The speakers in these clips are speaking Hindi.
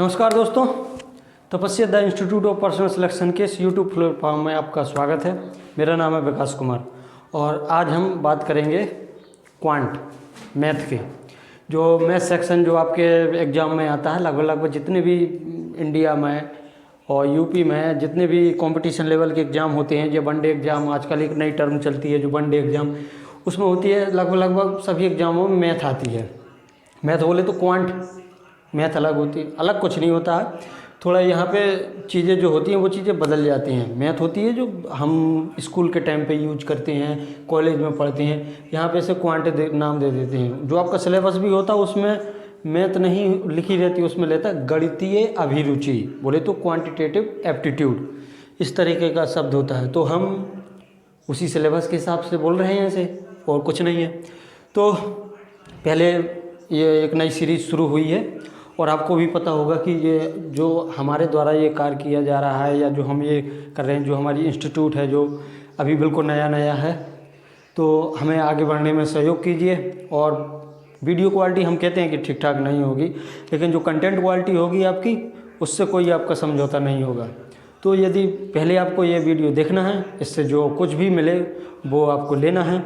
नमस्कार दोस्तों, तपस्या the institute of personal selection के इस यूट्यूब प्लेटफॉर्म में आपका स्वागत है। मेरा नाम है विकास कुमार और आज हम बात करेंगे क्वांट मैथ के। जो मैथ सेक्शन जो आपके एग्ज़ाम में आता है, लगभग जितने भी इंडिया में और यूपी में जितने भी कंपटीशन लेवल के एग्ज़ाम होते हैं, जो वनडे एग्ज़ाम, आजकल एक नई टर्म चलती है जो वनडे एग्ज़ाम, उसमें होती है। लगभग सभी एग्ज़ामों में मैथ आती है। मैथ बोले तो क्वांट मैथ अलग होती है, अलग कुछ नहीं होता है। थोड़ा यहाँ पे चीज़ें जो होती हैं वो चीज़ें बदल जाती हैं। मैथ होती है जो हम स्कूल के टाइम पे यूज करते हैं, कॉलेज में पढ़ते हैं, यहाँ पे से क्वांट नाम दे देते हैं। जो आपका सिलेबस भी होता है उसमें मैथ नहीं लिखी रहती, उसमें लेता है गणितीय अभिरुचि, बोले तो क्वांटिटेटिव एप्टीट्यूड, इस तरीके का शब्द होता है। तो हम उसी सिलेबस के हिसाब से बोल रहे हैं ऐसे, और कुछ नहीं है। तो पहले ये एक नई सीरीज़ शुरू हुई है और आपको भी पता होगा कि ये जो हमारे द्वारा ये कार्य किया जा रहा है या जो हम ये कर रहे हैं, जो हमारी इंस्टीट्यूट है जो अभी बिल्कुल नया है, तो हमें आगे बढ़ने में सहयोग कीजिए। और वीडियो क्वालिटी हम कहते हैं कि ठीक ठाक नहीं होगी, लेकिन जो कंटेंट क्वालिटी होगी आपकी, उससे कोई आपका समझौता नहीं होगा। तो यदि पहले आपको ये वीडियो देखना है, इससे जो कुछ भी मिले वो आपको लेना है,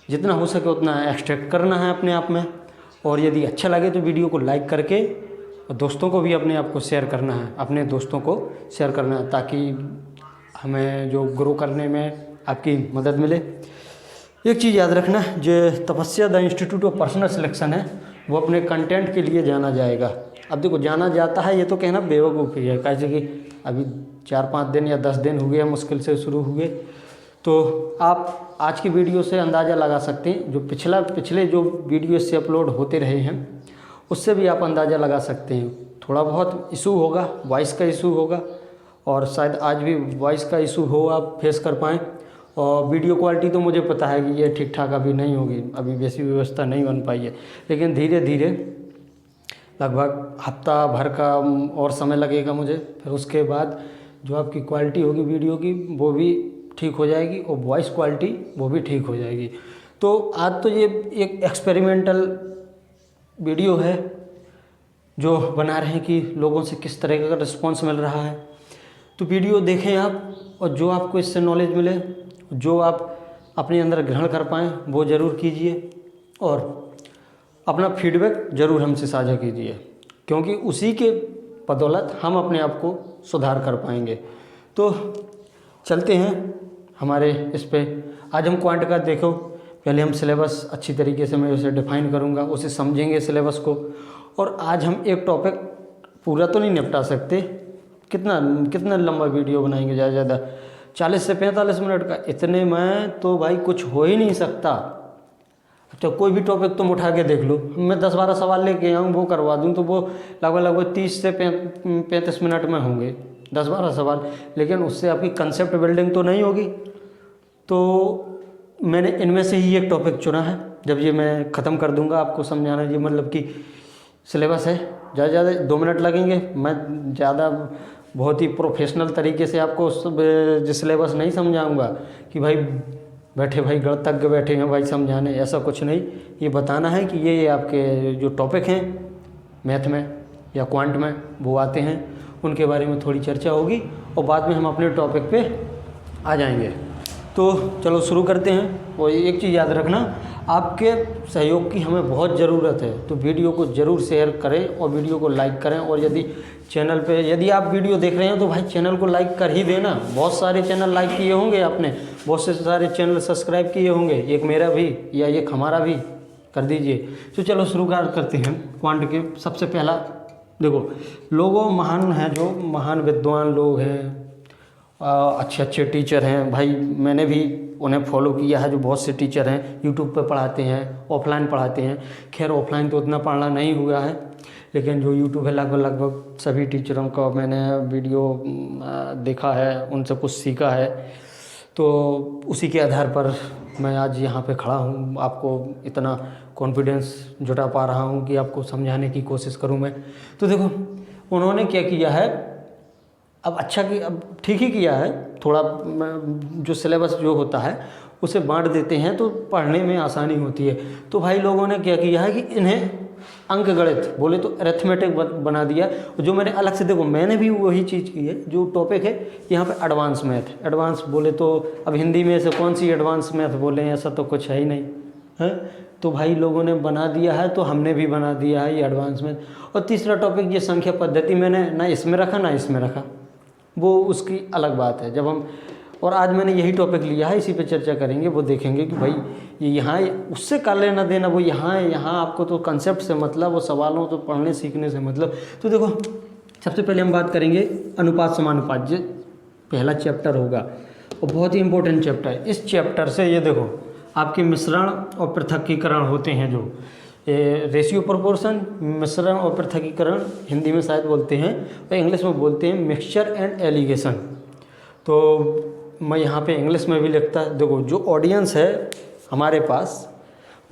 जितना हो सके उतना एक्सट्रैक्ट करना है अपने आप में। और यदि अच्छा लगे तो वीडियो को लाइक करके और दोस्तों को भी अपने आप को शेयर करना है, अपने दोस्तों को शेयर करना है, ताकि हमें जो ग्रो करने में आपकी मदद मिले। एक चीज़ याद रखना, जो तपस्या the institute of personal selection है वो अपने कंटेंट के लिए जाना जाएगा। अब देखो, जाना जाता है ये तो कहना बेवकूफ़ी है, कैसे कि अभी 4-5 दिन या 10 दिन हो गए मुश्किल से शुरू हुए। तो आप आज की वीडियो से अंदाज़ा लगा सकते हैं, जो पिछले जो वीडियो से अपलोड होते रहे हैं उससे भी आप अंदाज़ा लगा सकते हैं। थोड़ा बहुत इशू होगा, वॉइस का इशू होगा, और शायद आज भी वॉइस का इशू हो आप फेस कर पाएँ। और वीडियो क्वालिटी तो मुझे पता है कि ये ठीक ठाक अभी नहीं होगी, अभी वैसी व्यवस्था नहीं बन पाई है, लेकिन धीरे धीरे लगभग हफ्ता भर का और समय लगेगा मुझे। फिर उसके बाद जो आपकी क्वालिटी होगी वीडियो की वो भी ठीक हो जाएगी और वॉइस क्वालिटी वो भी ठीक हो जाएगी। तो आज तो ये एक एक्सपेरिमेंटल वीडियो है जो बना रहे हैं कि लोगों से किस तरह का रिस्पांस मिल रहा है। तो वीडियो देखें आप, और जो आपको इससे नॉलेज मिले, जो आप अपने अंदर ग्रहण कर पाएँ वो ज़रूर कीजिए, और अपना फीडबैक ज़रूर हमसे साझा कीजिए, क्योंकि उसी के बदौलत हम अपने आप को सुधार कर पाएंगे। तो चलते हैं हमारे इस पे। आज हम क्वांट का देखो, पहले हम सिलेबस अच्छी तरीके से मैं उसे डिफाइन करूँगा, उसे समझेंगे सिलेबस को। और आज हम एक टॉपिक पूरा तो नहीं निपटा सकते, कितना लंबा वीडियो बनाएंगे, ज़्यादा 40 से 45 मिनट का, इतने में तो भाई कुछ हो ही नहीं सकता। तो कोई भी टॉपिक तुम उठा के देख लो, मैं 10-12 सवाल लेके आऊँ वो करवा दूँ तो वो लगभग 30 से 35 मिनट में होंगे 10-12 सवाल, लेकिन उससे आपकी कंसेप्ट बिल्डिंग तो नहीं होगी। तो मैंने इनमें से ही एक टॉपिक चुना है। जब ये मैं ख़त्म कर दूंगा आपको समझाना, ये मतलब कि सिलेबस है, ज़्यादा 2 मिनट लगेंगे। मैं ज़्यादा बहुत ही प्रोफेशनल तरीके से आपको जो सिलेबस नहीं समझाऊंगा कि भाई बैठे भाई गणतज्ञ बैठे हैं भाई समझाने, ऐसा कुछ नहीं। ये बताना है कि ये आपके जो टॉपिक हैं मैथ में या क्वांट में वो आते हैं, उनके बारे में थोड़ी चर्चा होगी और बाद में हम अपने टॉपिक पे आ जाएंगे। तो चलो शुरू करते हैं। और एक चीज़ याद रखना, आपके सहयोग की हमें बहुत ज़रूरत है, तो वीडियो को ज़रूर शेयर करें और वीडियो को लाइक करें। और यदि चैनल पे यदि आप वीडियो देख रहे हैं तो भाई चैनल को लाइक कर ही देना। बहुत सारे चैनल लाइक किए होंगे आपने, बहुत से सारे चैनल सब्सक्राइब किए होंगे, एक मेरा भी या एक हमारा भी कर दीजिए। तो चलो शुरू करते हैं क्वांट के। सबसे पहला देखो, लोगों महान हैं, जो महान विद्वान लोग हैं, अच्छे टीचर हैं भाई, मैंने भी उन्हें फॉलो किया है। जो बहुत से टीचर हैं यूट्यूब पे पढ़ाते हैं, ऑफलाइन पढ़ाते हैं। खैर ऑफलाइन तो उतना पढ़ना नहीं हुआ है, लेकिन जो यूट्यूब है लगभग सभी टीचरों का मैंने वीडियो देखा है, उनसे कुछ सीखा है। तो उसी के आधार पर मैं आज यहाँ पे खड़ा हूँ, आपको इतना कॉन्फिडेंस जुटा पा रहा हूँ कि आपको समझाने की कोशिश करूँ मैं। तो देखो उन्होंने क्या किया है, अब ठीक ही किया है। थोड़ा जो सिलेबस जो होता है उसे बांट देते हैं तो पढ़ने में आसानी होती है। तो भाई लोगों ने क्या किया है कि इन्हें अंक गणित बोले तो अरिथमेटिक बना दिया। जो मैंने अलग से, देखो मैंने भी वही चीज़ की है। जो टॉपिक है यहाँ पे एडवांस मैथ, एडवांस बोले तो अब हिंदी में से कौन सी एडवांस मैथ बोले, ऐसा तो कुछ है ही नहीं है। तो भाई लोगों ने बना दिया है तो हमने भी बना दिया है ये एडवांस मैथ। और तीसरा टॉपिक ये संख्या पद्धति, मैंने ना इसमें रखा ना इसमें रखा, वो उसकी अलग बात है। जब हम, और आज मैंने यही टॉपिक लिया है, इसी पे चर्चा करेंगे। वो देखेंगे कि भाई ये यहाँ उससे कर लेना देना, वो यहाँ है, यहाँ आपको तो कंसेप्ट से मतलब, वो सवालों तो पढ़ने सीखने से मतलब। तो देखो सबसे पहले हम बात करेंगे अनुपात समानुपात, जो पहला चैप्टर होगा और बहुत ही इंपॉर्टेंट चैप्टर है। इस चैप्टर से ये देखो आपके मिश्रण और पृथकीकरण होते हैं, जो रेशियो प्रोपोर्शन, मिश्रण और पृथकीकरण हिंदी में शायद बोलते हैं और इंग्लिश में बोलते हैं मिक्सचर एंड एलिगेशन। तो मैं यहाँ पे इंग्लिश में भी लिखता है। देखो जो ऑडियंस है हमारे पास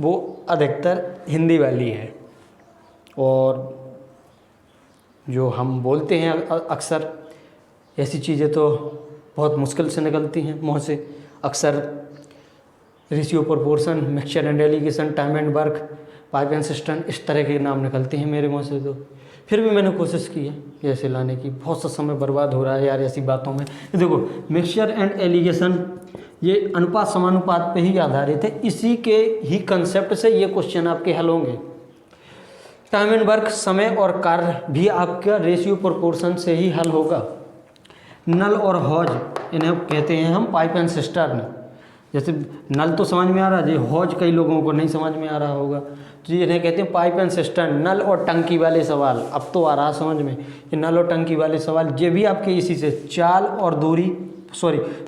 वो अधिकतर हिंदी वाली है, और जो हम बोलते हैं अक्सर ऐसी चीज़ें तो बहुत मुश्किल से निकलती हैं मुँह से। अक्सर ratio proportion, mixture and allegation, time and work, pipe and system, इस तरह के नाम निकलते हैं मेरे मुँह से। तो फिर भी मैंने कोशिश की है ऐसे लाने की। बहुत सा समय बर्बाद हो रहा है यार ऐसी बातों में। देखो मिक्सचर एंड एलिगेशन ये अनुपात समानुपात पे ही आधारित है। इसी के ही कंसेप्ट से ये क्वेश्चन आपके हल होंगे। टाइम एंड वर्क, समय और कार्य भी आपका रेशियो प्रोपोर्शन से ही हल होगा। नल और हौज, इन्हें कहते हैं हम पाइप एंड सिस्टर्न। जैसे नल तो समझ में आ रहा है जी, हौज कई लोगों को नहीं समझ में आ रहा होगा। तो इन्हें कहते हैं पाइप एंड सिस्टर्न। नल और टंकी वाले सवाल अब तो आ रहा समझ में, ये नल और टंकी वाले सवाल ये भी आपके इसी से, चाल और दूरी,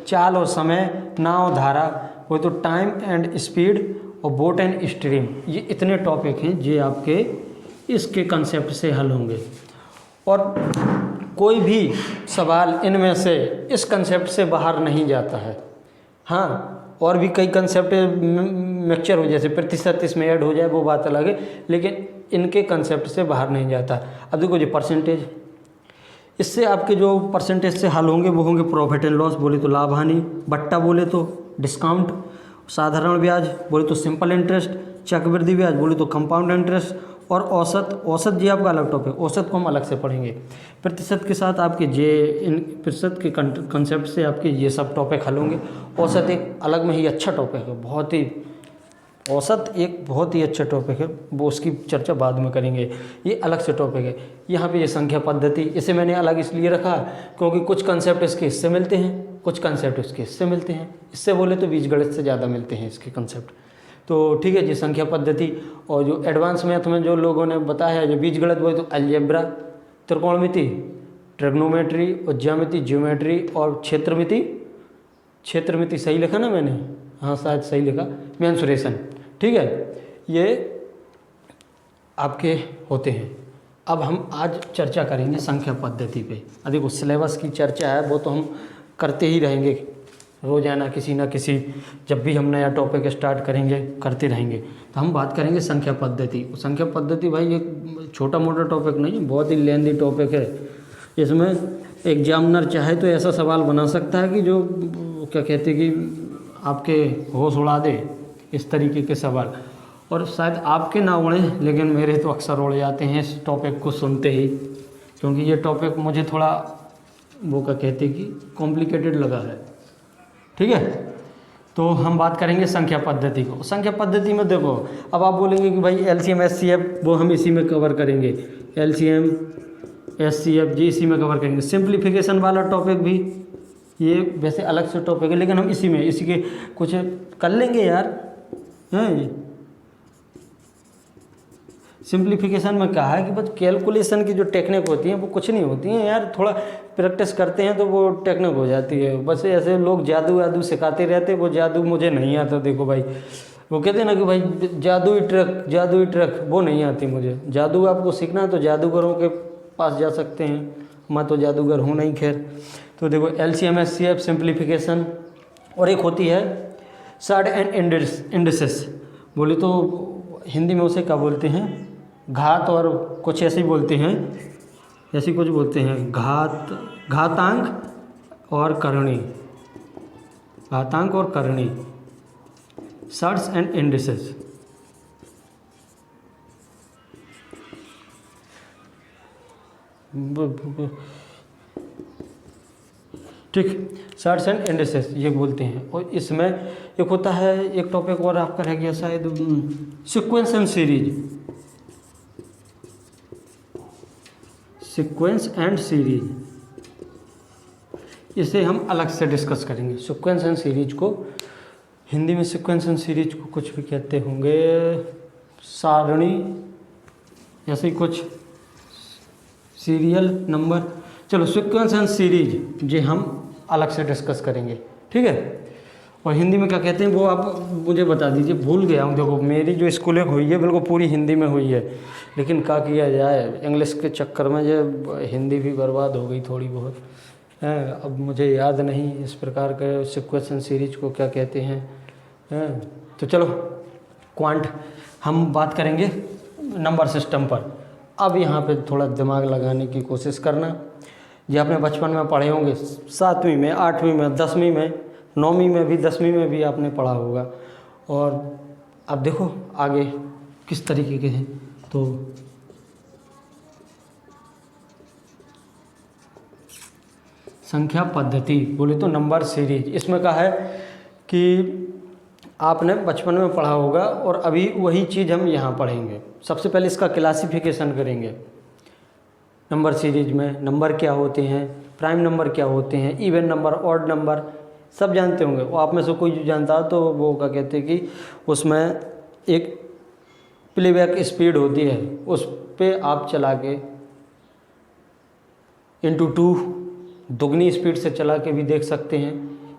चाल और समय, नाव धारा, वो तो टाइम एंड स्पीड, और बोट एंड स्ट्रीम, ये इतने टॉपिक हैं जो आपके इसके कंसेप्ट से हल होंगे। और कोई भी सवाल इनमें से इस कंसेप्ट से बाहर नहीं जाता है। हाँ, और भी कई कंसेप्ट मिक्सचर हो, जैसे प्रतिशत इसमें ऐड हो जाए वो बात अलग है, लेकिन इनके कंसेप्ट से बाहर नहीं जाता। अब देखो जो परसेंटेज, इससे आपके जो परसेंटेज से हल होंगे वो होंगे प्रॉफिट एंड लॉस बोले तो लाभ हानि, बट्टा बोले तो डिस्काउंट, साधारण ब्याज बोले तो सिंपल इंटरेस्ट, चक्रवृद्धि ब्याज बोले तो कंपाउंड इंटरेस्ट, और औसत, औसत जी आपका अलग टॉपिक, औसत को हम अलग से पढ़ेंगे। प्रतिशत के साथ आपके इन प्रतिशत के कंसेप्ट से आपके ये सब टॉपिक हल होंगे। औसत एक अलग में ही अच्छा टॉपिक है, बहुत ही, औसत एक बहुत ही अच्छा टॉपिक है, वो उसकी चर्चा बाद में करेंगे, ये अलग से टॉपिक है। यहाँ पे ये संख्या पद्धति, इसे मैंने अलग इसलिए रखा क्योंकि कुछ कंसेप्ट इसके हिस्से मिलते हैं, कुछ कंसेप्ट इसके हिस्से मिलते हैं। इससे बोले तो बीजगणित से ज़्यादा मिलते हैं इसके कंसेप्ट। तो ठीक है जी, संख्या पद्धति। और जो एडवांस मैथ में जो लोगों ने बताया है, जो बीजगणित बोले तो अलजेब्रा, त्रिकोणमिति, ट्रिग्नोमेट्री, और ज्यामिति, ज्योमेट्री, और क्षेत्रमिति, क्षेत्रमिति सही लिखा ना मैंने, हाँ शायद सही लिखा, मेंसुरेशन, ठीक है, ये आपके होते हैं। अब हम आज चर्चा करेंगे संख्या पद्धति पे। देखो सिलेबस की चर्चा है वो तो हम करते ही रहेंगे रोज़ाना, किसी ना किसी, जब भी हम नया टॉपिक स्टार्ट करेंगे करते रहेंगे। तो हम बात करेंगे संख्या पद्धति। संख्या पद्धति भाई एक छोटा मोटा टॉपिक नहीं, बहुत ही लेंदी टॉपिक है। इसमें एग्जामिनर चाहे तो ऐसा सवाल बना सकता है कि जो क्या कहते हैं कि आपके होश उड़ा दे, इस तरीके के सवाल। और शायद आपके ना उड़े, लेकिन मेरे तो अक्सर उड़ जाते हैं इस टॉपिक को सुनते ही, क्योंकि ये टॉपिक मुझे थोड़ा वो क्या कहते हैं कि कॉम्प्लिकेटेड लगा है। ठीक है, तो हम बात करेंगे संख्या पद्धति को। संख्या पद्धति में देखो, अब आप बोलेंगे कि भाई LCM SCF, वो हम इसी में कवर करेंगे। LCM SCF जी इसी में कवर करेंगे। सिंप्लीफिकेशन वाला टॉपिक भी ये वैसे अलग से टॉपिक है, लेकिन हम इसी में, इसी के कुछ कर लेंगे यार। हैं, सिंप्लीफिकेशन में कहा है कि बस कैलकुलेशन की जो टेक्निक होती हैं वो कुछ नहीं होती हैं यार, थोड़ा प्रैक्टिस करते हैं तो वो टेक्निक हो जाती है। बस ऐसे लोग जादू वादू सिखाते रहते, वो जादू मुझे नहीं आता। देखो भाई, वो कहते हैं ना कि भाई जादुई ट्रक, जादुई ट्रक, वो नहीं आती मुझे। जादू आपको सीखना है तो जादूगरों के पास जा सकते हैं, मैं तो जादूगर हूँ नहीं। खैर, तो देखो LCM SCF सिंप्लीफिकेशन, और एक होती है शार्ट एंड इंडिसेस, बोले तो हिंदी में उसे क्या बोलते हैं, घात, और कुछ ऐसे ही बोलते हैं, ऐसी कुछ बोलते हैं, घातांक और करणी, घातांक और करणी, शार्ट्स एंड इंडिसेस। ठीक, सर्ट्स एंड इंडिसेस ये बोलते हैं। और इसमें एक होता है, एक टॉपिक और आपका रह गया शायद, sequence and series. Sequence and series, इसे हम अलग से डिस्कस करेंगे। सीक्वेंस एंड सीरीज को हिंदी में, सीक्वेंस एंड सीरीज को कुछ भी कहते होंगे, सारणी, ऐसे ही कुछ, सीरियल नंबर। चलो, सीक्वेंस एंड सीरीज ये हम अलग से डिस्कस करेंगे, ठीक है। और हिंदी में क्या कहते हैं वो आप मुझे बता दीजिए, भूल गया हूँ। देखो, मेरी जो स्कूलिंग हुई है बिल्कुल पूरी हिंदी में हुई है, लेकिन क्या किया जाए, इंग्लिश के चक्कर में जो हिंदी भी बर्बाद हो गई थोड़ी बहुत है। अब मुझे याद नहीं इस प्रकार के सीक्वेंस एंड सीरीज को क्या कहते हैं। तो चलो, क्वांट हम बात करेंगे नंबर सिस्टम पर। अब यहाँ पे थोड़ा दिमाग लगाने की कोशिश करना। ये आपने बचपन में पढ़े होंगे, 7वीं में, 8वीं में, 10वीं में, 9वीं में भी, 10वीं में भी आपने पढ़ा होगा। और अब देखो आगे किस तरीके के हैं। तो संख्या पद्धति बोले तो नंबर सीरीज, इसमें कहा है कि आपने बचपन में पढ़ा होगा और अभी वही चीज़ हम यहाँ पढ़ेंगे। सबसे पहले इसका क्लासिफिकेशन करेंगे। नंबर सीरीज में नंबर क्या होते हैं, प्राइम नंबर क्या होते हैं, इवन नंबर, ऑड नंबर, सब जानते होंगे। वो आप में से कोई जो जानता तो वो क्या कहते हैं कि उसमें एक प्लेबैक स्पीड होती है, उस पे आप चला के ×2 दुगनी स्पीड से चला के भी देख सकते हैं,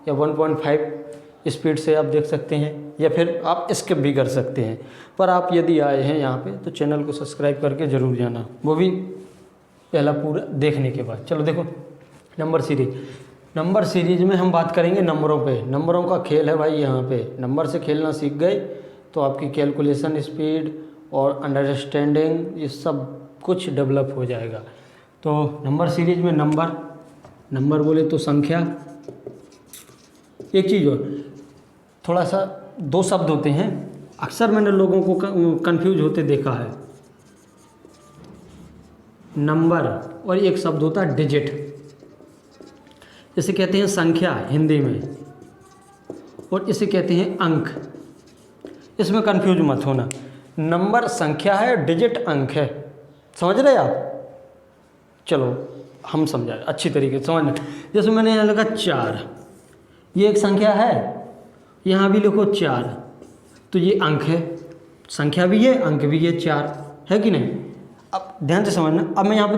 या 1.5 स्पीड से आप देख सकते हैं, या फिर आप स्किप भी कर सकते हैं। पर आप यदि आए हैं यहाँ पे तो चैनल को सब्सक्राइब करके ज़रूर जाना, वो भी पहला पूरा देखने के बाद। चलो देखो, नंबर सीरीज। नंबर सीरीज में हम बात करेंगे नंबरों पे। नंबरों का खेल है भाई, यहाँ पे नंबर से खेलना सीख गए तो आपकी कैलकुलेशन स्पीड और अंडरस्टैंडिंग ये सब कुछ डेवलप हो जाएगा। तो नंबर सीरीज में नंबर बोले तो संख्या। एक चीज़ और, थोड़ा सा 2 शब्द होते हैं, अक्सर मैंने लोगों को कंफ्यूज होते देखा है। नंबर और एक शब्द होता है डिजिट, इसे कहते हैं संख्या हिंदी में, और इसे कहते हैं अंक। इसमें कंफ्यूज मत होना, नंबर संख्या है, डिजिट अंक है। समझ रहे आप? चलो हम समझाए अच्छी तरीके से समझना। जैसे मैंने यहाँ लिखा 4, ये एक संख्या है, यहाँ भी लिखो 4, तो ये अंक है, संख्या भी है, अंक भी है, 4 है कि नहीं। अब ध्यान से समझना। अब मैं यहाँ पे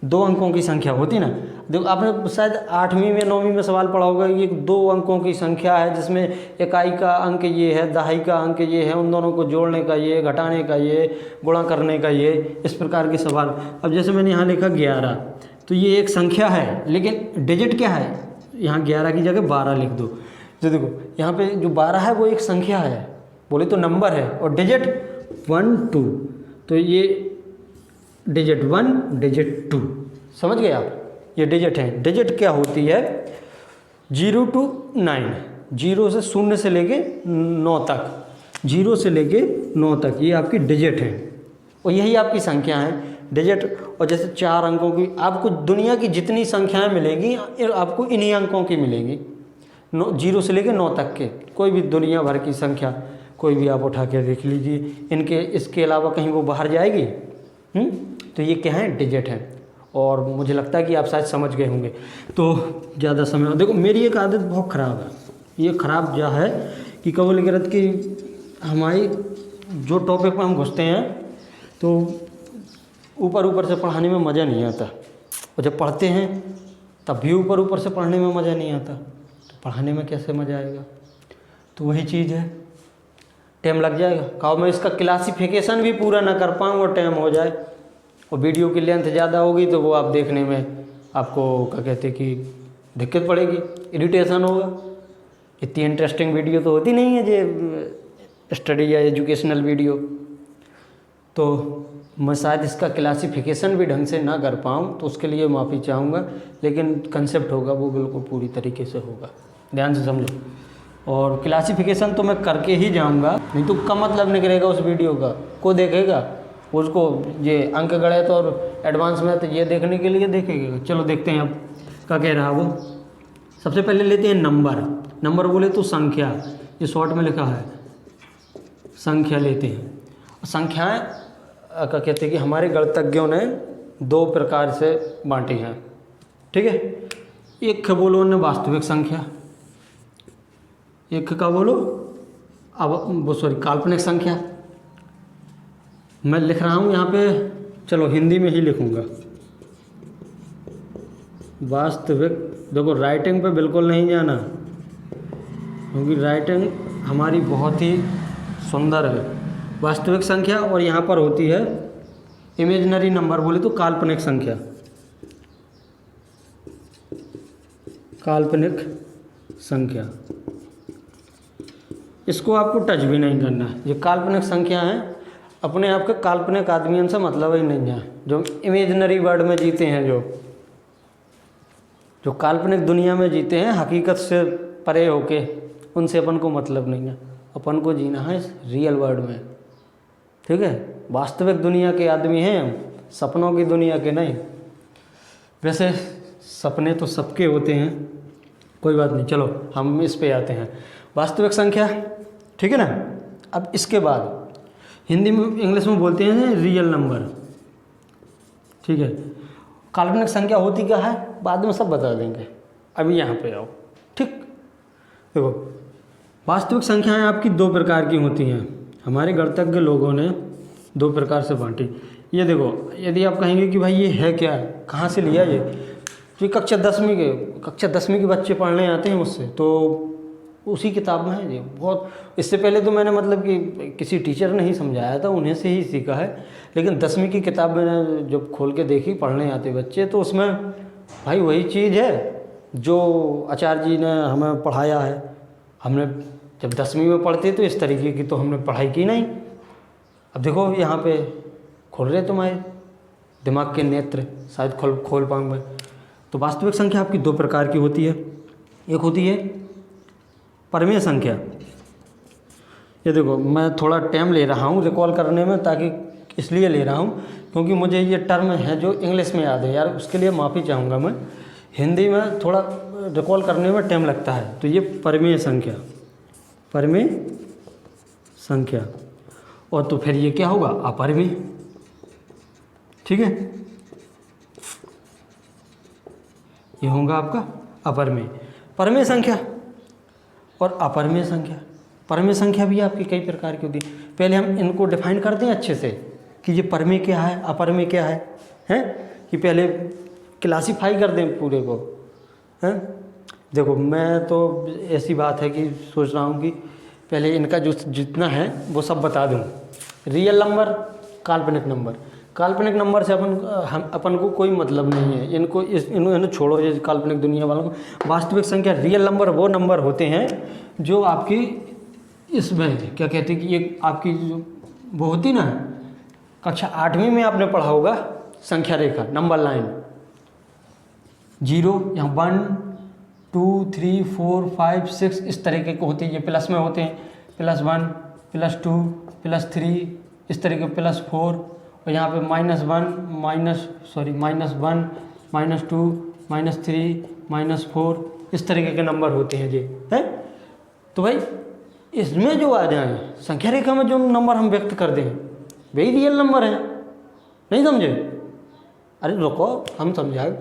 2 अंकों की संख्या होती ना, देखो आपने शायद 8वीं में 9वीं में सवाल पढ़ा होगा, ये 2 अंकों की संख्या है जिसमें इकाई का अंक ये है, दहाई का अंक ये है, उन दोनों को जोड़ने का ये, घटाने का ये, गुणा करने का ये, इस प्रकार के सवाल। अब जैसे मैंने यहाँ लिखा 11, तो ये एक संख्या है, लेकिन डिजिट क्या है, यहाँ 11 की जगह 12 लिख दो। जो देखो यहाँ पे जो 12 है वो एक संख्या है, बोले तो नंबर है, और डिजिट 1 2, तो ये डिजिट 1 डिजिट 2, समझ गए आप, ये डिजिट है। डिजिट क्या होती है, 0 to 9, 0 से 0 से लेके 9 तक, 0 से लेके 9 तक ये आपकी डिजिट है, और यही आपकी संख्या है डिजिट। और जैसे 4 अंकों की, आपको दुनिया की जितनी संख्याएं मिलेंगी आपको इन्हीं अंकों की मिलेंगी, 0 से लेके 9 तक के, कोई भी दुनिया भर की संख्या कोई भी आप उठा के देख लीजिए, इनके इसके अलावा कहीं वो बाहर जाएगी। तो ये क्या है, डिजिट है। और मुझे लगता है कि आप शायद समझ गए होंगे, तो ज़्यादा समय। देखो मेरी एक आदत बहुत ख़राब है, ये ख़राब क्या है कि कबूल करत कि हमारी जो टॉपिक पर हम घुसते हैं तो ऊपर से पढ़ाने में मज़ा नहीं आता, और जब पढ़ते हैं तब भी ऊपर से पढ़ने में मज़ा नहीं आता, तो पढ़ाने में कैसे मज़ा आएगा। तो वही चीज़ है, टाइम लग जाएगा। कहो मैं इसका क्लासिफिकेशन भी पूरा ना कर पाऊँ और टाइम हो जाए, और वीडियो की लेंथ ज़्यादा होगी तो वो आप देखने में आपको क्या कहते हैं कि दिक्कत पड़ेगी, इरिटेशन होगा। इतनी इंटरेस्टिंग वीडियो तो होती नहीं है जो स्टडी या एजुकेशनल वीडियो। तो मैं शायद इसका क्लासिफिकेशन भी ढंग से ना कर पाऊँ, तो उसके लिए माफ़ी चाहूँगा, लेकिन कंसेप्ट होगा वो बिल्कुल पूरी तरीके से होगा, ध्यान से समझो। और क्लासिफिकेशन तो मैं करके ही जाऊँगा, नहीं तो का मतलब निकलेगा उस वीडियो का, को देखेगा उसको ये अंक गणित और एडवांस मैथ ये देखने के लिए देखेगा। चलो देखते हैं अब क्या कह रहा है वो। सबसे पहले लेते हैं नंबर। नंबर बोले तो संख्या, ये शॉर्ट में लिखा है संख्या लेते हैं। संख्याएं क्या कहते हैं कि हमारे गणितज्ञों ने दो प्रकार से बांटी हैं, ठीक है। एक का बोलो उन्हें वास्तविक संख्या, एक का बोलो अब वो सॉरी काल्पनिक संख्या। मैं लिख रहा हूँ यहाँ पे, चलो हिंदी में ही लिखूँगा वास्तविक। देखो राइटिंग पे बिल्कुल नहीं जाना, क्योंकि राइटिंग हमारी बहुत ही सुंदर है। वास्तविक संख्या और यहाँ पर होती है इमेजिनरी नंबर बोले तो काल्पनिक संख्या, काल्पनिक संख्या। इसको आपको टच भी नहीं करना है। ये काल्पनिक संख्या है, अपने आप के काल्पनिक आदमियों से मतलब ही नहीं है, जो इमेजिनरी वर्ल्ड में जीते हैं, जो काल्पनिक दुनिया में जीते हैं, हकीकत से परे होके, उनसे अपन को मतलब नहीं है। अपन को जीना है इस रियल वर्ल्ड में, ठीक है। वास्तविक दुनिया के आदमी हैं हम, सपनों की दुनिया के नहीं। वैसे सपने तो सबके होते हैं, कोई बात नहीं। चलो हम इस पे आते हैं, वास्तविक संख्या, ठीक है ना। अब इसके बाद हिंदी में इंग्लिश में बोलते हैं रियल नंबर, ठीक है। काल्पनिक संख्या होती क्या है बाद में सब बता देंगे, अभी यहाँ पे आओ, ठीक। देखो वास्तविक संख्याएं आपकी दो प्रकार की होती हैं। हमारे गणितज्ञ लोगों ने दो प्रकार से बांटी। ये देखो, यदि आप कहेंगे कि भाई ये है क्या, कहाँ से लिया ये, तो कक्षा 10वीं के बच्चे पढ़ने आते हैं मुझसे, तो उसी किताब में है ये। बहुत इससे पहले तो मैंने मतलब कि किसी टीचर ने ही समझाया था, उन्हें से ही सीखा है। लेकिन 10वीं की किताब मैंने जब खोल के देखी, पढ़ने आते बच्चे, तो उसमें भाई वही चीज़ है जो आचार्य जी ने हमें पढ़ाया है। हमने जब 10वीं में पढ़ते तो इस तरीके की तो हमने पढ़ाई की नहीं। अब देखो यहाँ पे खोल रहे तुम्हारे दिमाग के नेत्र, शायद खोल पाऊँगे। तो वास्तविक संख्या आपकी दो प्रकार की होती है। एक होती है परमेय संख्या। ये देखो मैं थोड़ा टाइम ले रहा हूँ रिकॉल करने में, ताकि इसलिए ले रहा हूँ क्योंकि मुझे ये टर्म है जो इंग्लिश में याद है यार, उसके लिए माफ़ी चाहूँगा मैं। हिंदी में थोड़ा रिकॉल करने में टाइम लगता है। तो ये परमेय संख्या, परमेय संख्या। और तो फिर ये क्या होगा, अपरमेय, ठीक है। ये होगा आपका अपरमेय। परमेय संख्या और अपरमेय संख्या। परमेय संख्या भी आपकी कई प्रकार की होती है। पहले हम इनको डिफाइन करते हैं अच्छे से कि ये परमेय क्या है, अपरमेय क्या है, हैं कि पहले क्लासीफाई कर दें पूरे को, हैं। देखो मैं तो ऐसी बात है कि सोच रहा हूँ कि पहले इनका जो जितना है वो सब बता दूँ। रियल नंबर, काल्पनिक नंबर। काल्पनिक नंबर से अपन को कोई मतलब नहीं है, इन्हें छोड़ो ये काल्पनिक दुनिया वालों को। वास्तविक संख्या, रियल नंबर वो नंबर होते हैं जो आपकी इसमें क्या कहते हैं कि ये आपकी जो वो होती ना, कक्षा 8वीं में आपने पढ़ा होगा संख्या रेखा, नंबर लाइन, 0 यहाँ 1 2 3 4 5 6 इस तरीके को होती है। ये प्लस में होते हैं, +1 +2 +3 इस तरीके, +4, और यहाँ पे -1 -2 -3 -4 इस तरीके के नंबर होते हैं जी, हैं। तो भाई इसमें जो आ जाए संख्या रेखा में जो नंबर हम व्यक्त कर दें वही रियल नंबर है। नहीं समझे? अरे रुको हम समझाए।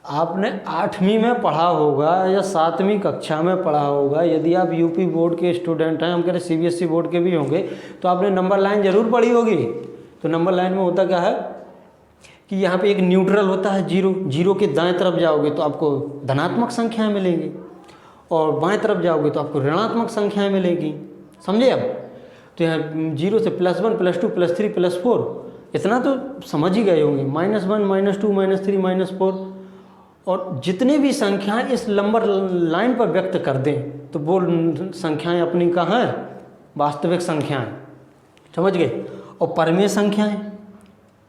आपने 8वीं में पढ़ा होगा या 7वीं कक्षा में पढ़ा होगा, यदि आप यूपी बोर्ड के स्टूडेंट हैं, हम कह रहे सीबीएसई बोर्ड के भी होंगे, तो आपने नंबर लाइन ज़रूर पढ़ी होगी। तो नंबर लाइन में होता क्या है कि यहाँ पे एक न्यूट्रल होता है 0 के दाएं तरफ जाओगे तो आपको धनात्मक संख्याएं मिलेंगी, और बाएं तरफ जाओगे तो आपको ऋणात्मक संख्याएं मिलेगी। समझे? अब तो यहाँ 0 से +1 +2 +3 +4 इतना तो समझ ही गए होंगे, -1 -2 -3 -4, और जितनी भी संख्याएं इस नंबर लाइन पर व्यक्त कर दें तो वो संख्याएं अपनी कहाँ हैं, वास्तविक संख्याएं। समझ गए? और परमेय संख्याएं,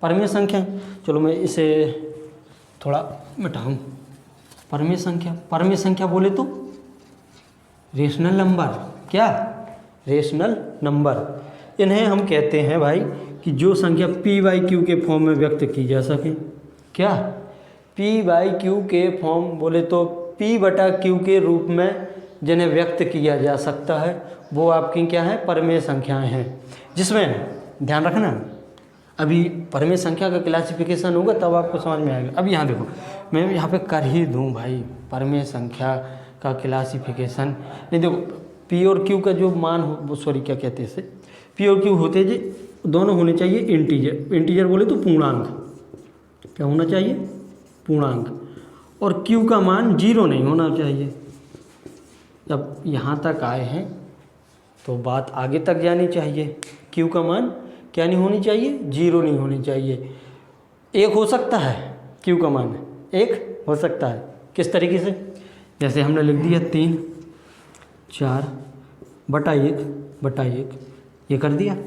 परमेय संख्याएं, चलो मैं इसे थोड़ा मिटाऊं। परमेय संख्या बोले तो रेशनल नंबर। क्या? Rational number. इन्हें हम कहते हैं भाई कि जो संख्या p बाई क्यू के फॉर्म में व्यक्त की जा सके। क्या? p बाई क्यू के फॉर्म बोले तो p बटा क्यू के रूप में जिन्हें व्यक्त किया जा सकता है वो आपकी क्या है? परमेय संख्याएं हैं। जिसमें ध्यान रखना, अभी परमेय संख्या का क्लासिफिकेशन होगा तब आपको समझ में आएगा। अब यहाँ देखो, मैं यहाँ पे कर ही दूँ भाई परमेय संख्या का क्लासिफिकेशन। नहीं देखो, p और q का जो मान हो, सॉरी क्या कहते हैं इसे, p और q होते जी दोनों होने चाहिए इंटीजर। इंटीजर बोले तो पूर्णांक। क्या होना चाहिए? पूर्णांक। और q का मान 0 नहीं होना चाहिए। जब यहाँ तक आए हैं तो बात आगे तक जानी चाहिए। q का मान क्या नहीं होनी चाहिए? 0 नहीं होनी चाहिए। एक हो सकता है q का मान, एक हो सकता है। किस तरीके से? जैसे हमने लिख दिया 3 4 बटा 1 ये कर दिया।